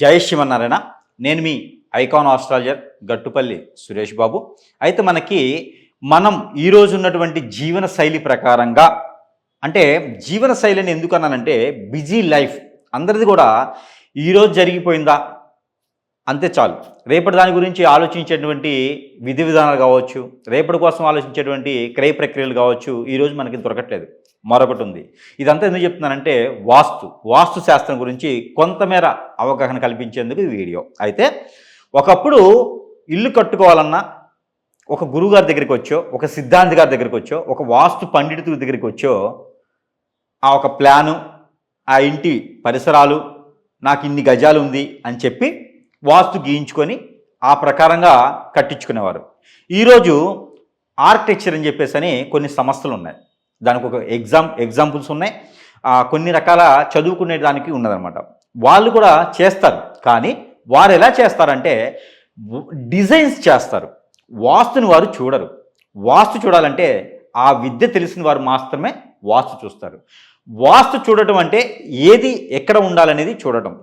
జై శ్రీమన్నారాయణ. నేను మీ icon astrologer Gattupalli Suresh Babu. అయితే మనం ఈరోజు ఉన్నటువంటి జీవన శైలి ప్రకారంగా, అంటే జీవన శైలిని ఎందుకన్నానంటే బిజీ లైఫ్ అందరిది కూడా ఈరోజు జరిగిపోయిందా అంతే చాలు, రేపటి దాని గురించి ఆలోచించేటువంటి విధి విధానాలు కావచ్చు, రేపటి కోసం ఆలోచించేటువంటి క్రయ ప్రక్రియలు కావచ్చు, ఈరోజు మనకి దొరకట్లేదు. మరొకటి ఉంది. ఇదంతా ఎందుకు చెప్తున్నానంటే వాస్తు శాస్త్రం గురించి కొంతమేర అవగాహన కల్పించేందుకు ఈ వీడియో. అయితే ఒకప్పుడు ఇల్లు కట్టుకోవాలన్నా ఒక గురువుగారి దగ్గరికి వచ్చో, ఒక సిద్ధాంతి గారి దగ్గరికి వచ్చో, ఒక వాస్తు పండితుడి దగ్గరికి వచ్చో ఆ ఒక ప్లాను, ఆ ఇంటి పరిసరాలు, నాకు ఇన్ని గజాలు ఉంది అని చెప్పి వాస్తు గీయించుకొని ఆ ప్రకారంగా కట్టించుకునేవారు. ఈరోజు ఆర్కిటెక్చర్ అని చెప్పేసి కొన్ని సంస్థలు ఉన్నాయి, దానికి ఒక ఎగ్జాంపుల్స్ ఉన్నాయి, కొన్ని రకాల చదువుకునే దానికి ఉన్నదనమాట. వాళ్ళు కూడా చేస్తారు, కానీ వారు ఎలా చేస్తారంటే డిజైన్స్ చేస్తారు, వాస్తుని వారు చూడరు. వాస్తు చూడాలంటే ఆ విద్య తెలిసిన వారు మాత్రమే వాస్తు చూస్తారు. వాస్తు చూడటం అంటే ఏది ఎక్కడ ఉండాలనేది చూడటం,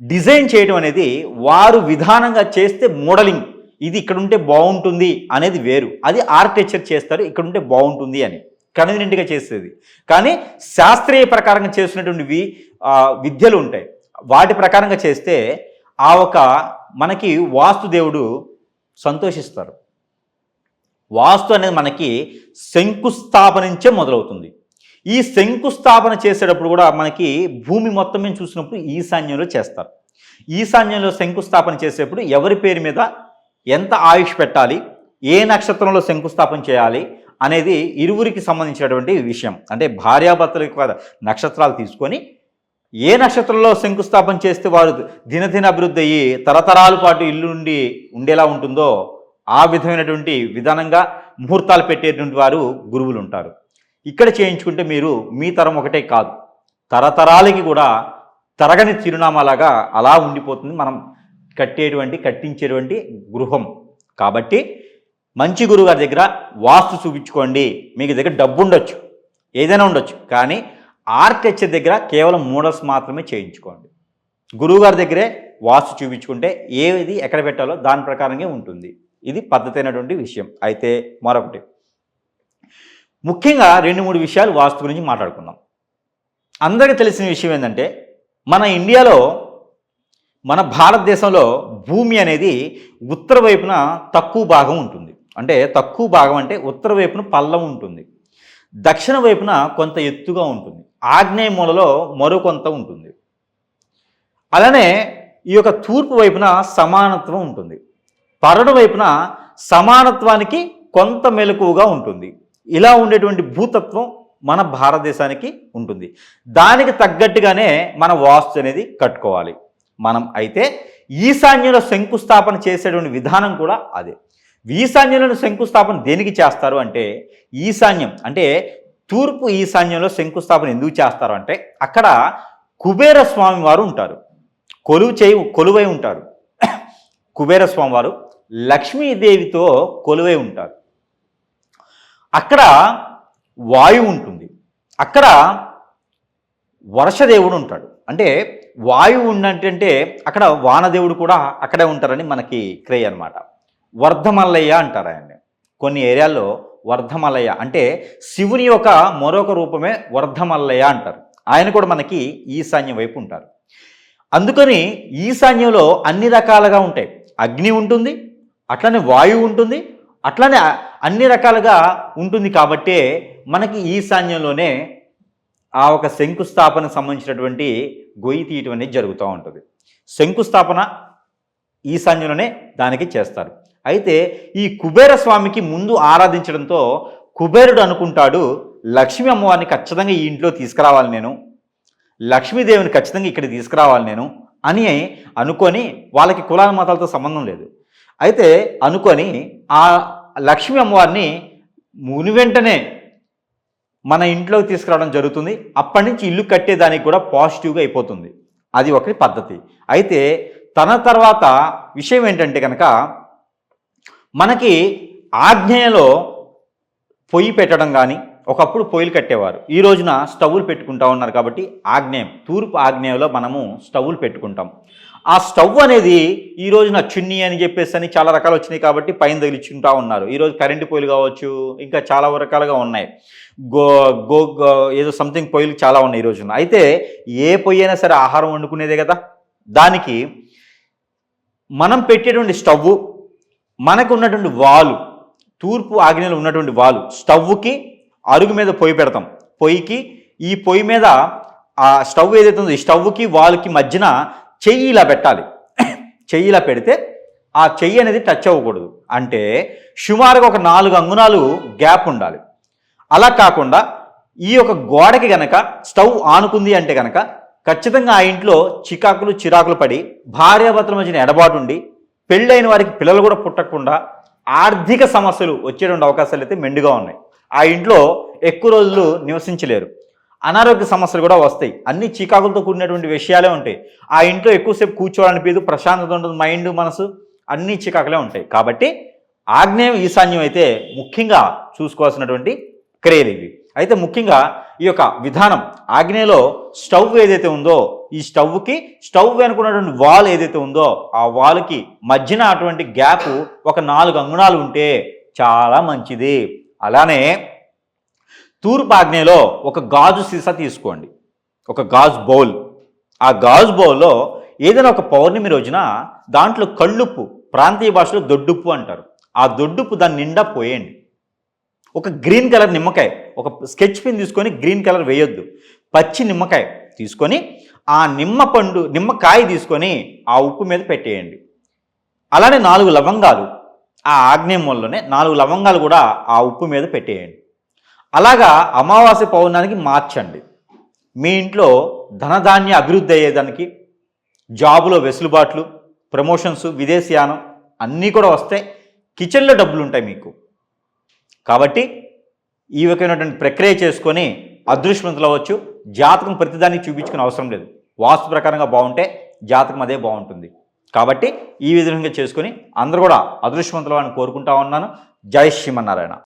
డిజైన్ చేయడం అనేది వారు విధానంగా చేస్తే మోడలింగ్, ఇది ఇక్కడ ఉంటే బాగుంటుంది అనేది వేరు. అది ఆర్కిటెక్చర్ చేస్తారు, ఇక్కడ ఉంటే బాగుంటుంది అని కన్వీనియంట్గా చేసేది. కానీ శాస్త్రీయ ప్రకారంగా చేసినటువంటి విద్యలు ఉంటాయి, వాటి ప్రకారంగా చేస్తే ఆ ఒక మనకి వాస్తు దేవుడు సంతోషిస్తారు. వాస్తు అనేది మనకి శంకుస్థాపన నుంచే మొదలవుతుంది. ఈ శంకుస్థాపన చేసేటప్పుడు కూడా మనకి భూమి మొత్తం మీద చూసినప్పుడు ఈశాన్యంలో చేస్తారు. ఈశాన్యంలో శంకుస్థాపన చేసేటప్పుడు ఎవరి పేరు మీద ఎంత ఆయుష్ పెట్టాలి, ఏ నక్షత్రంలో శంకుస్థాపన చేయాలి అనేది ఇరువురికి సంబంధించినటువంటి విషయం. అంటే భార్యాభర్తల నక్షత్రాలు తీసుకొని ఏ నక్షత్రంలో శంకుస్థాపన చేస్తే వారు దినదిన అభివృద్ధి అయ్యి తరతరాల పాటు ఇల్లు నుండి ఉండేలా ఉంటుందో ఆ విధమైనటువంటి విధానంగా ముహూర్తాలు పెట్టేటువంటి వారు గురువులు ఉంటారు. ఇక్కడ చేయించుకుంటే మీరు మీ తరం ఒకటే కాదు, తరతరాలకి కూడా తరగని చిరునామాలాగా అలా ఉండిపోతుంది మనం కట్టించేటువంటి గృహం. కాబట్టి మంచి గురువుగారి దగ్గర వాస్తు చూపించుకోండి. మీకు దగ్గర డబ్బు ఉండొచ్చు, ఏదైనా ఉండొచ్చు, కానీ ఆర్కిటెక్చర్ దగ్గర కేవలం మోడల్స్ మాత్రమే చేయించుకోండి. గురువుగారి దగ్గరే వాస్తు చూపించుకుంటే ఏది ఎక్కడ పెట్టాలో దాని ప్రకారంగా ఉంటుంది. ఇది పద్ధతి అయినటువంటి విషయం. అయితే మరొకటి ముఖ్యంగా 2-3 విషయాలు వాస్తు గురించి మాట్లాడుకుందాం. అందరికీ తెలిసిన విషయం ఏంటంటే మన ఇండియాలో, మన భారతదేశంలో భూమి అనేది ఉత్తర వైపున తక్కువ భాగం ఉంటుంది. అంటే తక్కువ భాగం అంటే ఉత్తర వైపున పల్లం ఉంటుంది, దక్షిణ వైపున కొంత ఎత్తుగా ఉంటుంది, ఆగ్నేయ మూలలో మరో కొంత ఉంటుంది. అలానే ఈ యొక్క తూర్పు వైపున సమానత్వం ఉంటుంది, పడమర వైపున సమానత్వానికి కొంత మెలకువగా ఉంటుంది. ఇలా ఉండేటువంటి భూతత్వం మన భారతదేశానికి ఉంటుంది. దానికి తగ్గట్టుగానే మన వాస్తు అనేది కట్టుకోవాలి మనం. అయితే ఈశాన్యంలో శంకుస్థాపన చేసేటువంటి విధానం కూడా అదే. ఈశాన్యంలో శంకుస్థాపన దేనికి చేస్తారు అంటే, ఈశాన్యం అంటే తూర్పు ఈశాన్యంలో శంకుస్థాపన ఎందుకు చేస్తారు అంటే అక్కడ కుబేర స్వామి వారు ఉంటారు, కొలువై ఉంటారు. కుబేర స్వామి వారు లక్ష్మీదేవితో కొలువై ఉంటారు. అక్కడ వాయువు ఉంటుంది, అక్కడ వర్షదేవుడు ఉంటాడు. అంటే వాయువు ఉన్నట్టంటే అక్కడ వానదేవుడు కూడా అక్కడే ఉంటారని మనకి క్రేయ్ అనమాట. వర్ధమల్లయ్య అంటారు ఆయన్ని. కొన్ని ఏరియాల్లో వర్ధమల్లయ్య అంటే శివుని యొక్క మరొక రూపమే వర్ధమల్లయ్య అంటారు. ఆయన కూడా మనకి ఈశాన్యం వైపు ఉంటారు. అందుకని ఈశాన్యంలో అన్ని రకాలుగా ఉంటాయి. అగ్ని ఉంటుంది, అట్లనే వాయువు ఉంటుంది, అట్లనే అన్ని రకాలుగా ఉంటుంది. కాబట్టే మనకి ఈశాన్యంలోనే ఆ ఒక శంకుస్థాపన సంబంధించినటువంటి గొయ్యి తీయటం అనేది జరుగుతూ ఉంటుంది. శంకుస్థాపన ఈశాన్యంలోనే దానికి చేస్తారు. అయితే ఈ కుబేర స్వామికి ముందు ఆరాధించడంతో కుబేరుడు అనుకుంటాడు, లక్ష్మీ అమ్మవారిని ఖచ్చితంగా ఈ ఇంట్లో తీసుకురావాలి నేను, లక్ష్మీదేవిని ఖచ్చితంగా ఇక్కడ తీసుకురావాలి నేను అని అనుకొని, వాళ్ళకి కులాల మతాలతో సంబంధం లేదు, అయితే అనుకొని ఆ లక్ష్మీ అమ్మవారిని ముని వెంటనే మన ఇంట్లోకి తీసుకురావడం జరుగుతుంది. అప్పటి నుంచి ఇల్లు కట్టేదానికి కూడా పాజిటివ్గా అయిపోతుంది. అది ఒకటి పద్ధతి. అయితే తన తర్వాత విషయం ఏంటంటే కనుక మనకి ఆగ్నేయలో పొయ్యి పెట్టడం కానీ, ఒకప్పుడు పొయ్యిలు కట్టేవారు, ఈ రోజున స్టవ్లు పెట్టుకుంటా ఉన్నారు. కాబట్టి ఆగ్నేయం, తూర్పు ఆగ్నేయంలో మనము స్టవ్లు పెట్టుకుంటాం. ఆ స్టవ్ అనేది ఈ రోజున చున్నీ అని చెప్పేసి అని చాలా రకాలు వచ్చినాయి కాబట్టి పైన తగిలించుకుంటా ఉన్నారు. ఈరోజు కరెంటు పొయ్యిలు కావచ్చు, ఇంకా చాలా రకాలుగా ఉన్నాయి. గో గో ఏదో సంథింగ్ పొయ్యిలు చాలా ఉన్నాయి ఈ రోజున. అయితే ఏ పొయ్యి అయినా సరే ఆహారం వండుకునేదే కదా. దానికి మనం పెట్టేటువంటి స్టవ్, మనకు ఉన్నటువంటి వాలు, తూర్పు ఆగ్నేయంలో ఉన్నటువంటి వాలు, స్టవ్కి అరుగు మీద పొయ్యి పెడతాం. పొయ్యికి ఈ పొయ్యి మీద ఆ స్టవ్ ఏదైతే ఉందో ఈ స్టవ్కి వాల్కి మధ్యన చెయ్యి ఇలా పెట్టాలి. చెయ్యి ఇలా పెడితే ఆ చెయ్యి అనేది టచ్ అవ్వకూడదు. అంటే సుమారుగా ఒక 4 అంగుళాలు గ్యాప్ ఉండాలి. అలా కాకుండా ఈ యొక్క గోడకి గనక స్టవ్ ఆనుకుంది అంటే గనక ఖచ్చితంగా ఆ ఇంట్లో చిరాకులు పడి భార్యాభర్తల మధ్యన ఎడబాటు ఉండి పెళ్ళైన వారికి పిల్లలు కూడా పుట్టకుండా ఆర్థిక సమస్యలు వచ్చేటువంటి అవకాశాలు అయితే మెండుగా ఉన్నాయి. ఆ ఇంట్లో ఎక్కువ రోజులు నివసించలేరు. అనారోగ్య సమస్యలు కూడా వస్తాయి. అన్ని చికాకులతో కూడినటువంటి విషయాలే ఉంటాయి. ఆ ఇంట్లో ఎక్కువసేపు కూర్చోవాలనిపించదు, ప్రశాంతత ఉంటుంది, మైండ్ మనసు అన్ని చికాకులే ఉంటాయి. కాబట్టి ఆగ్నేయం ఈశాన్యం అయితే ముఖ్యంగా చూసుకోవాల్సినటువంటి క్రియలు ఇవి. అయితే ముఖ్యంగా ఈ యొక్క విధానం ఆగ్నేయలో స్టవ్ ఏదైతే ఉందో ఈ స్టవ్కి స్టవ్ వెనుకున్నటువంటి వాల్ ఏదైతే ఉందో ఆ వాల్కి మధ్యన అటువంటి గ్యాప్ ఒక 4 అంగుళాలు ఉంటే చాలా మంచిది. అలానే తూర్పు ఆగ్నేయలో ఒక గాజు సీసా తీసుకోండి, ఒక గాజు బౌల్. ఆ గాజు బౌల్లో ఏదైనా ఒక పౌర్ణమి రోజున దాంట్లో కళ్ళుప్పు, ప్రాంతీయ భాషలో దొడ్డుప్పు అంటారు, ఆ దొడ్డుప్పు దాని నిండా పోయండి. ఒక గ్రీన్ కలర్ నిమ్మకాయ, ఒక స్కెచ్ పెన్ తీసుకొని గ్రీన్ కలర్ వేయొద్దు, పచ్చి నిమ్మకాయ తీసుకొని ఆ నిమ్మకాయ తీసుకొని ఆ ఉప్పు మీద పెట్టేయండి. అలానే 4 లవంగాలు, ఆ ఆగ్నేయ మూలలోనే 4 లవంగాలు కూడా ఆ ఉప్పు మీద పెట్టేయండి. అలాగా అమావాస్య పౌర్ణానికి మార్చండి. మీ ఇంట్లో ధనధాన్య అభివృద్ధి అయ్యేదానికి, జాబులో వెసులుబాట్లు, ప్రమోషన్స్, విదేశీయానం అన్నీ కూడా వస్తాయి. కిచెన్లో డబ్బులు ఉంటాయి మీకు. కాబట్టి ఈ రకమైనటువంటి ప్రక్రియ చేసుకొని అదృష్టవంతులు అవ్వచ్చు. జాతకం ప్రతిదానికి చూపించుకునే అవసరం లేదు. వాస్తు ప్రకారంగా బాగుంటే జాతకం అదే బాగుంటుంది. కాబట్టి ఈ విధంగా చేసుకొని అందరూ కూడా అదృష్టవంతులు అని కోరుకుంటా ఉన్నాను. జై శ్రీమన్నారాయణ.